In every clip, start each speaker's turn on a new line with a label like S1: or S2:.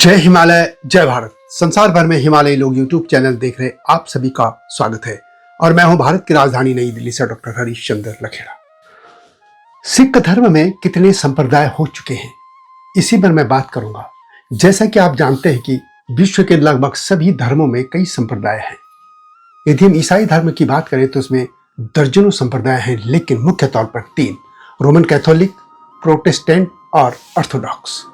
S1: जय हिमालय जय भारत। संसार भर में हिमालयी लोग यूट्यूब चैनल देख रहे आप सभी का स्वागत है और मैं हूं भारत की राजधानी नई दिल्ली से डॉक्टर हरीशचंद्र लखेड़ा। सिख धर्म में कितने संप्रदाय हो चुके हैं इसी पर मैं बात करूंगा। जैसा कि आप जानते हैं कि विश्व के लगभग सभी धर्मों में कई संप्रदाय हैं। यदि हम ईसाई धर्म की बात करें तो उसमें दर्जनों संप्रदाय हैं, लेकिन मुख्य तौर पर तीन: रोमन कैथोलिक, प्रोटेस्टेंट और ऑर्थोडॉक्स।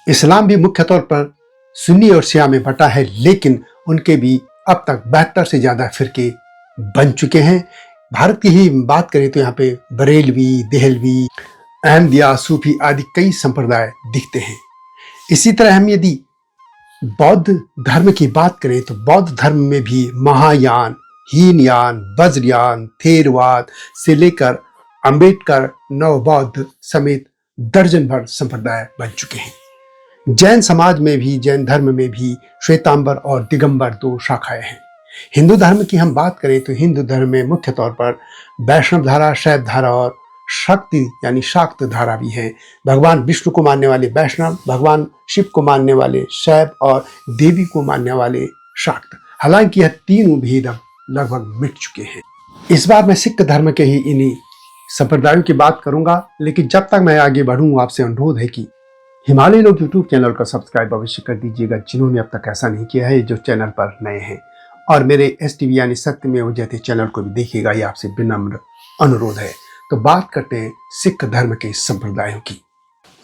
S1: इस्लाम भी मुख्य तौर पर सुन्नी और शिया में बटा है, लेकिन उनके भी अब तक 72 से ज्यादा फिरके बन चुके हैं। भारत की ही बात करें तो यहाँ पे बरेलवी, देहलवी, अहमदिया, सूफी आदि कई संप्रदाय दिखते हैं। इसी तरह हम यदि बौद्ध धर्म की बात करें तो बौद्ध धर्म में भी महायान, हीनयान, वज्रयान, थेरवाद से लेकर अंबेडकर, नवबौद्ध समेत दर्जन भर संप्रदाय बन चुके हैं। जैन समाज में भी, जैन धर्म में भी श्वेतांबर और दिगंबर दो शाखाएं हैं। हिंदू धर्म की हम बात करें तो हिंदू धर्म में मुख्य तौर पर वैष्णव धारा, शैव धारा और शक्ति यानी शाक्त धारा भी है। भगवान विष्णु को मानने वाले वैष्णव, भगवान शिव को मानने वाले शैव और देवी को मानने वाले शाक्त। हालांकि यह तीनों भेद अब लगभग मिट चुके हैं। इस बार मैं सिख धर्म के ही इन्हीं संप्रदायों की बात करूंगा, लेकिन जब तक मैं आगे बढ़ूं आपसे अनुरोध है कि हिमालय लोग यूट्यूब चैनल का सब्सक्राइब अवश्य कर दीजिएगा, जिन्होंने अब तक ऐसा नहीं किया है, जो चैनल पर नए हैं। और मेरे STV यानी सत्यमेव जयते चैनल को भी देखिएगा, ये आपसे विनम्र अनुरोध है। तो बात करते हैं सिख धर्म के संप्रदायों की।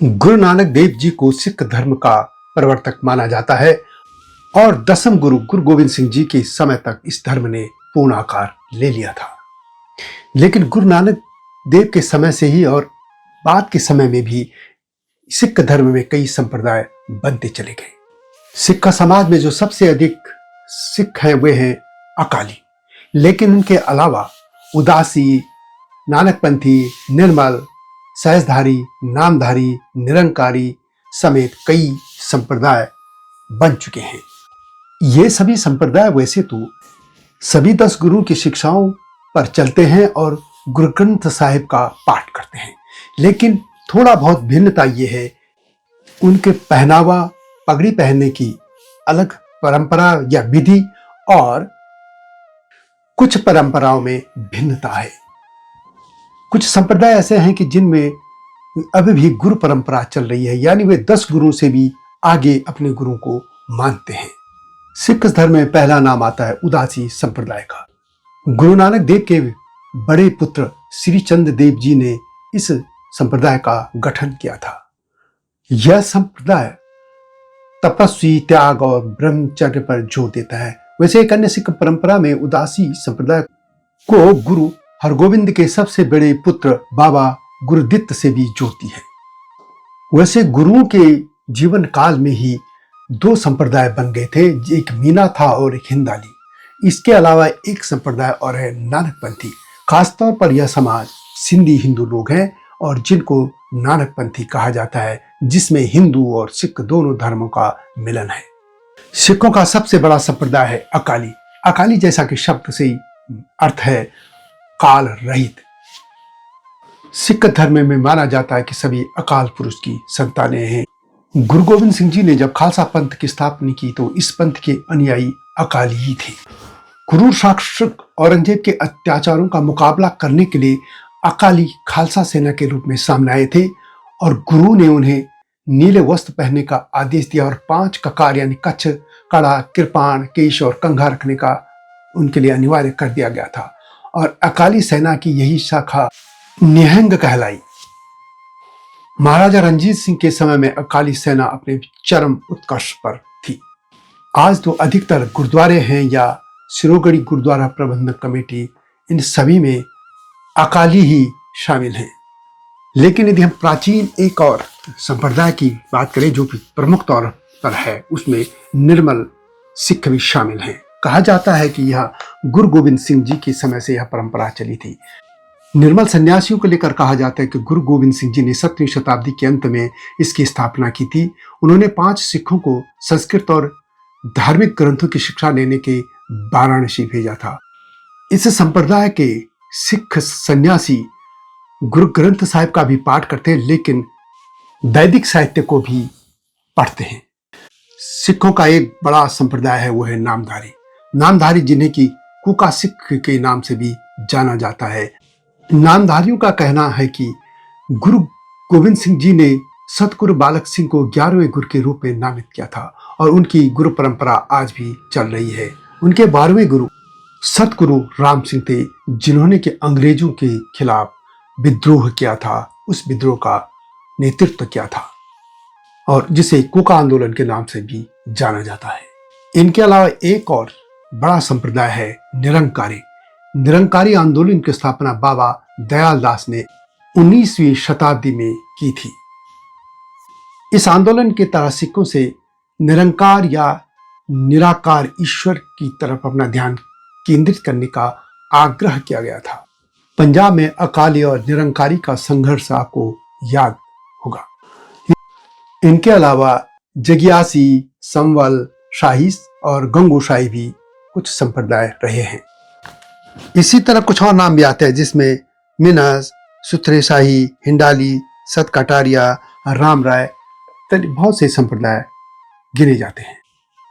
S1: गुरु नानक देव जी को सिख धर्म का प्रवर्तक माना जाता है और 10वें गुरु गुरु गोविंद सिंह जी के समय तक इस धर्म ने पूर्ण आकार ले लिया था। लेकिन गुरु नानक देव के समय से ही और बाद के समय में भी सिख धर्म में कई संप्रदाय बनते चले गए। सिख समाज में जो सबसे अधिक सिख हैं वे हैं अकाली, लेकिन उनके अलावा उदासी, नानकपंथी, निर्मल, सहजधारी, नामधारी, निरंकारी समेत कई संप्रदाय बन चुके हैं। ये सभी संप्रदाय वैसे तो सभी 10 गुरु की शिक्षाओं पर चलते हैं और गुरु ग्रंथ साहिब का पाठ करते हैं, लेकिन थोड़ा बहुत भिन्नता यह है उनके पहनावा, पगड़ी पहनने की अलग परंपरा या विधि, और कुछ परंपराओं में भिन्नता है। कुछ संप्रदाय ऐसे हैं कि जिनमें अभी भी गुरु परंपरा चल रही है, यानी वे 10 गुरुओं से भी आगे अपने गुरु को मानते हैं। सिख धर्म में पहला नाम आता है उदासी संप्रदाय का। गुरु नानक देव के बड़े पुत्र श्री चंद्र देव जी ने इस संप्रदाय का गठन किया था। यह संप्रदाय तपस्वी, त्याग और ब्रह्मचर्य पर जोर देता है। वैसे एक अन्य सिख परंपरा में उदासी संप्रदाय को गुरु हरगोविंद के सबसे बड़े पुत्र बाबा गुरुदित्त से भी जोड़ती है। वैसे गुरुओं के जीवन काल में ही 2 संप्रदाय बन गए थे, एक मीना था और एक हिंदाली। इसके अलावा एक संप्रदाय और है नानकपंथी। खासतौर पर यह समाज सिंधी हिंदू लोग हैं और जिनको नानकपंथी कहा जाता है, जिसमें हिंदू और सिख दोनों धर्मों का मिलन है। सिखों का सबसे बड़ा संप्रदाय है अकाली। अकाली जैसा कि शब्द से ही अर्थ है काल रहित। सिख धर्म में माना जाता है कि सभी अकाल पुरुष की संतानें हैं। गुरु गोविंद सिंह जी ने जब खालसा पंथ की स्थापना की तो इस पंथ के अनुयायी अकाली ही थे। क्रूर शासक औरंगजेब के अत्याचारों का मुकाबला करने के लिए अकाली खालसा सेना के रूप में सामने आए थे और गुरु ने उन्हें नीले वस्त्र पहनने का आदेश दिया और 5 ककार यानी कच्छ, कड़ा, कृपाण, केश और कंघा रखने का उनके लिए अनिवार्य कर दिया गया था। और अकाली सेना की यही शाखा निहंग कहलाई। महाराजा रणजीत सिंह के समय में अकाली सेना अपने चरम उत्कर्ष पर थी। आज तो अधिकतर गुरुद्वारे हैं या सिरोगढ़ी गुरुद्वारा प्रबंधक कमेटी, इन सभी में अकाली ही शामिल हैं। लेकिन यदि हम प्राचीन एक और संप्रदाय की बात करें जो कि प्रमुख तौर पर है, उसमें निर्मल सिख भी शामिल हैं। कहा जाता है कि यह गुरु गोविंद सिंह जी के समय से यह परंपरा चली थी। निर्मल सन्यासियों को लेकर कहा जाता है कि गुरु गोविंद सिंह जी ने 7वीं शताब्दी के अंत में इसकी स्थापना की थी। उन्होंने 5 सिखों को संस्कृत और धार्मिक ग्रंथों की शिक्षा लेने के वाराणसी भेजा था। इस संप्रदाय के सिख सन्यासी गुरु ग्रंथ साहिब का भी पाठ करते हैं, लेकिन वैदिक साहित्य को भी पढ़ते हैं। सिखों का एक बड़ा संप्रदाय है, वो है नामधारी। नामधारी जिन्हें कि कुका सिख के नाम से भी जाना जाता है। नामधारियों का कहना है कि गुरु गोविंद सिंह जी ने सतगुरु बालक सिंह को 11वें गुरु के रूप में नामित किया था और उनकी गुरु परंपरा आज भी चल रही है। उनके 12वें गुरु सतगुरु राम सिंह थे, जिन्होंने के अंग्रेजों के खिलाफ विद्रोह किया था, उस विद्रोह का नेतृत्व किया था और जिसे कुका आंदोलन के नाम से भी जाना जाता है। इनके अलावा एक और बड़ा संप्रदाय है निरंकारी। निरंकारी आंदोलन की स्थापना बाबा दयाल दास ने 19वीं शताब्दी में की थी। इस आंदोलन की तरह सिखों से निरंकार या निराकार ईश्वर की तरफ अपना ध्यान केंद्रित करने का आग्रह किया गया था। पंजाब में अकाली और निरंकारी का संघर्ष आपको याद होगा। इनके अलावा जगियासी, संवल, शाही और गंगोशाही भी कुछ संप्रदाय रहे हैं। इसी तरह कुछ और नाम भी आते हैं, जिसमें मिनस, सुत्रेशाही, हिंडाली, सतकटारिया, राम राय बहुत से संप्रदाय गिने जाते हैं।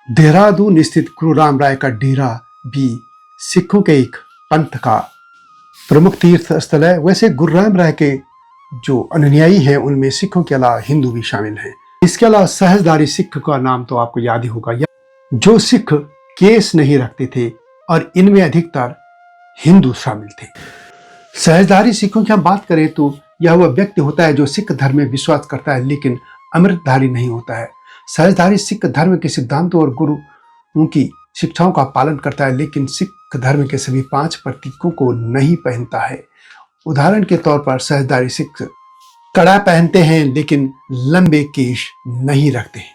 S1: देहरादून स्थित गुरु राम राय का डेरा भी सिखों के एक पंथ का प्रमुख तीर्थ स्थल है। वैसे गुरु राम राय के जो अनुयायी हैं उनमें सिखों के अलावा हिंदू भी शामिल हैं। इसके अलावा सहजधारी सिख का नाम तो आपको याद ही होगा, जो सिख केस नहीं रखते थे और इनमें अधिकतर हिंदू शामिल थे। सहजधारी सिखों की हम बात करें तो यह वह व्यक्ति होता है जो सिख धर्म में विश्वास करता है लेकिन अमृतधारी नहीं होता है। सहजधारी सिख धर्म के सिद्धांतों और गुरुओं की शिक्षाओं का पालन करता है लेकिन सिख धर्म के सभी 5 प्रतीकों को नहीं पहनता है। उदाहरण के तौर पर सहजधारी सिख कड़ा पहनते हैं लेकिन लंबे केश नहीं रखते हैं।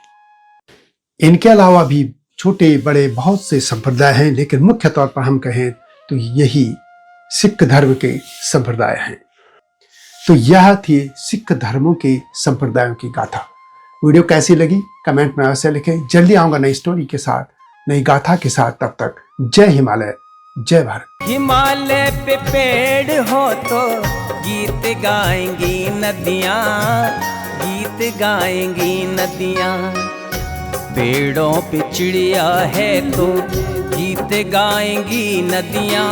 S1: इनके अलावा भी छोटे बड़े बहुत से संप्रदाय हैं, लेकिन मुख्य तौर पर हम कहें तो यही सिख धर्म के संप्रदाय हैं। तो यह थी सिख धर्मों के संप्रदायों की गाथा। वीडियो कैसी लगी कमेंट में अवश्य लिखें। जल्दी आऊंगा नई स्टोरी के साथ, नई गाथा के साथ। तब तक जय हिमालय, जय भारत।
S2: हिमालय पे पेड़ हो तो गीत गाएंगी नदियाँ, गीत गाएंगी नदियाँ। पेड़ों पे चिड़िया है तो गीत गाएंगी नदियाँ,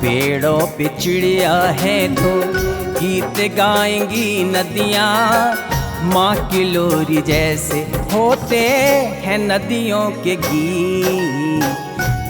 S2: पेड़ों पे चिड़िया है तो गीत गाएंगी नदियाँ। माँ की लोरी जैसे होते हैं नदियों के गीत।